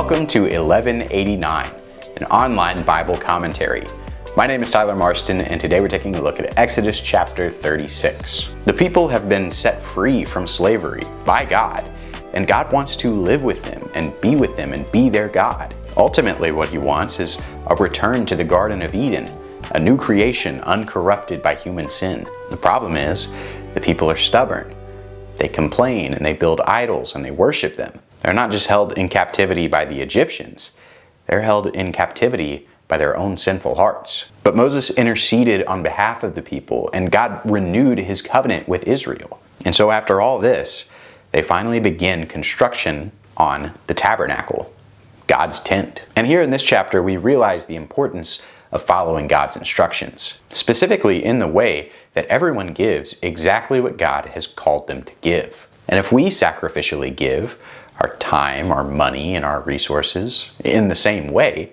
Welcome to 1189, an online Bible commentary. My name is Tyler Marston, and today we're taking a look at Exodus chapter 36. The people have been set free from slavery by God, and God wants to live with them and be their God. Ultimately, what he wants is a return to the Garden of Eden, a new creation uncorrupted by human sin. The problem is, the people are stubborn. They complain and they build idols and they worship them. They're not just held in captivity by the Egyptians, they're held in captivity by their own sinful hearts. But Moses interceded on behalf of the people, and God renewed his covenant with Israel. And so after all this, they finally begin construction on the tabernacle, God's tent. And here in this chapter, we realize the importance of following God's instructions, specifically in the way that everyone gives exactly what God has called them to give. And if we sacrificially give our time, our money, and our resources in the same way,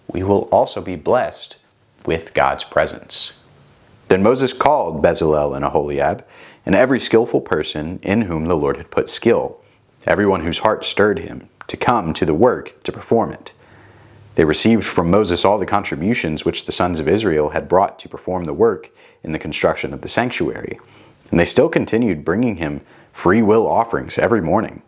we will also be blessed with God's presence. Then Moses called Bezalel and Aholiab, and every skillful person in whom the Lord had put skill, everyone whose heart stirred him, to come to the work to perform it. They received from Moses all the contributions which the sons of Israel had brought to perform the work in the construction of the sanctuary, and they still continued bringing him free will offerings every morning.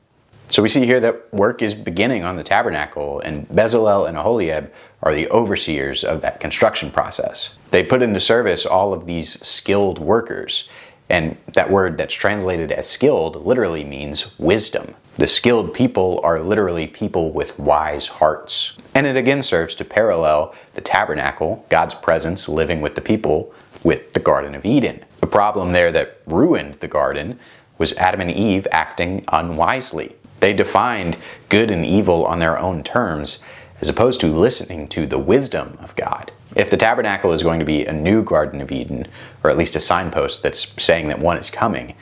So we see here that work is beginning on the tabernacle, and Bezalel and Aholiab are the overseers of that construction process. They put into service all of these skilled workers, and that word that's translated as skilled literally means wisdom. The skilled people are literally people with wise hearts. And it again serves to parallel the tabernacle, God's presence living with the people, with the Garden of Eden. The problem there that ruined the garden was Adam and Eve acting unwisely. They defined good and evil on their own terms, as opposed to listening to the wisdom of God. If the tabernacle is going to be a new Garden of Eden, or at least a signpost that's saying that one is coming,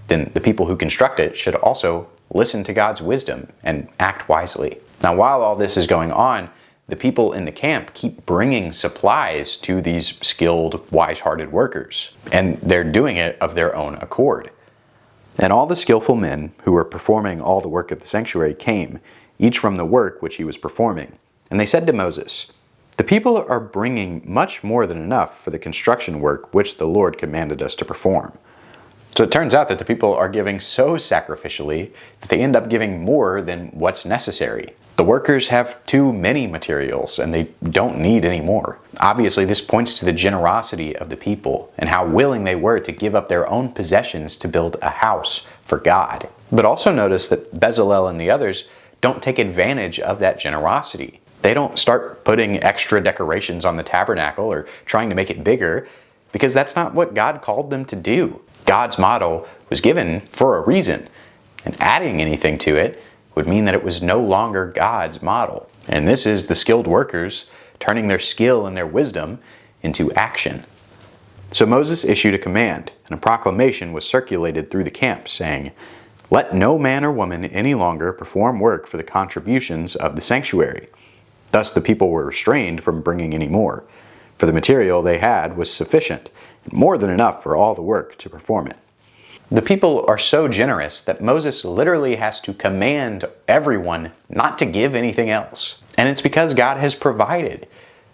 then the people who construct it should also listen to God's wisdom and act wisely. Now, while all this is going on, the people in the camp keep bringing supplies to these skilled, wise-hearted workers, and they're doing it of their own accord. And all the skillful men who were performing all the work of the sanctuary came, each from the work which he was performing. And they said to Moses, "The people are bringing much more than enough for the construction work which the Lord commanded us to perform." So it turns out that the people are giving so sacrificially that they end up giving more than what's necessary. The workers have too many materials and they don't need any more. Obviously, this points to the generosity of the people and how willing they were to give up their own possessions to build a house for God. But also notice that Bezalel and the others don't take advantage of that generosity. They don't start putting extra decorations on the tabernacle or trying to make it bigger, because that's not what God called them to do. God's model was given for a reason, and adding anything to it would mean that it was no longer God's model. And this is the skilled workers turning their skill and their wisdom into action. So Moses issued a command, and a proclamation was circulated through the camp, saying, "Let no man or woman any longer perform work for the contributions of the sanctuary." Thus the people were restrained from bringing any more, for the material they had was sufficient, and more than enough for all the work to perform it. The people are so generous that Moses literally has to command everyone not to give anything else. And it's because God has provided.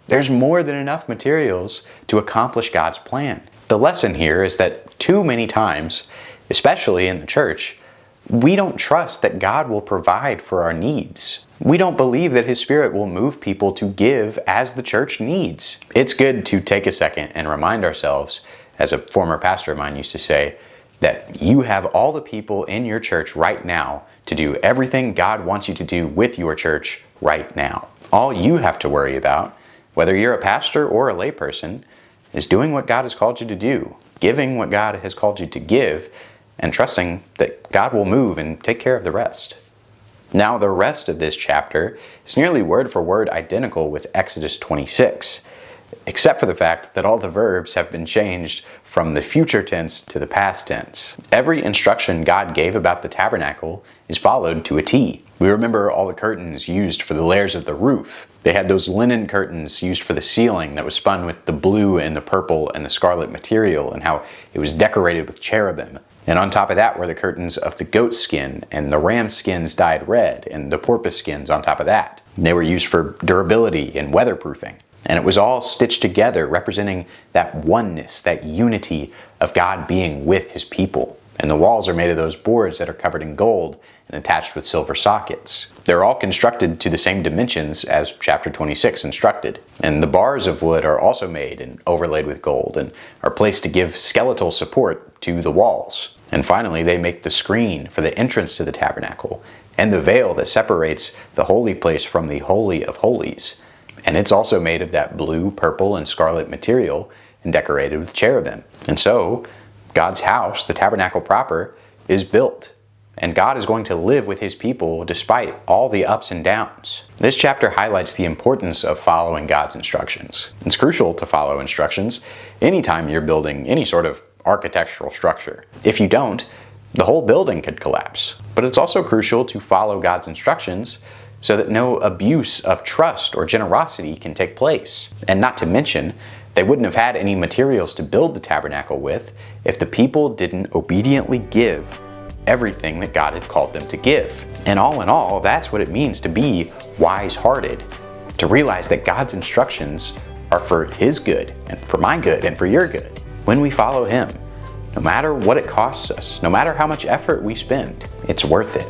There's more than enough materials to accomplish God's plan. The lesson here is that too many times, especially in the church, we don't trust that God will provide for our needs. We don't believe that His Spirit will move people to give as the church needs. It's good to take a second and remind ourselves, as a former pastor of mine used to say, that you have all the people in your church right now to do everything God wants you to do with your church right now. All you have to worry about, whether you're a pastor or a layperson, is doing what God has called you to do, giving what God has called you to give, and trusting that God will move and take care of the rest. Now, the rest of this chapter is nearly word for word identical with Exodus 26, except for the fact that all the verbs have been changed from the future tense to the past tense. Every instruction God gave about the tabernacle is followed to a T. We remember all the curtains used for the layers of the roof. They had those linen curtains used for the ceiling that was spun with the blue and the purple and the scarlet material, and how it was decorated with cherubim. And on top of that were the curtains of the goat skin, and the ram skins dyed red, and the porpoise skins on top of that. They were used for durability and weatherproofing. And it was all stitched together, representing that oneness, that unity of God being with his people. And the walls are made of those boards that are covered in gold and attached with silver sockets. They're all constructed to the same dimensions as chapter 26 instructed. And the bars of wood are also made and overlaid with gold and are placed to give skeletal support to the walls. And finally, they make the screen for the entrance to the tabernacle and the veil that separates the holy place from the Holy of Holies. And it's also made of that blue, purple, and scarlet material and decorated with cherubim. And so, God's house, the tabernacle proper, is built. And God is going to live with his people despite all the ups and downs. This chapter highlights the importance of following God's instructions. It's crucial to follow instructions anytime you're building any sort of architectural structure. If you don't, the whole building could collapse. But it's also crucial to follow God's instructions so that no abuse of trust or generosity can take place. And not to mention, they wouldn't have had any materials to build the tabernacle with if the people didn't obediently give everything that God had called them to give. And all in all, that's what it means to be wise-hearted, to realize that God's instructions are for his good and for my good and for your good. When we follow him, no matter what it costs us, no matter how much effort we spend, it's worth it.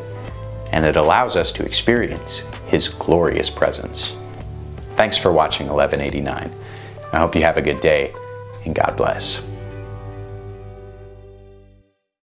And it allows us to experience his glorious presence. Thanks for watching 1189. I hope you have a good day, and God bless.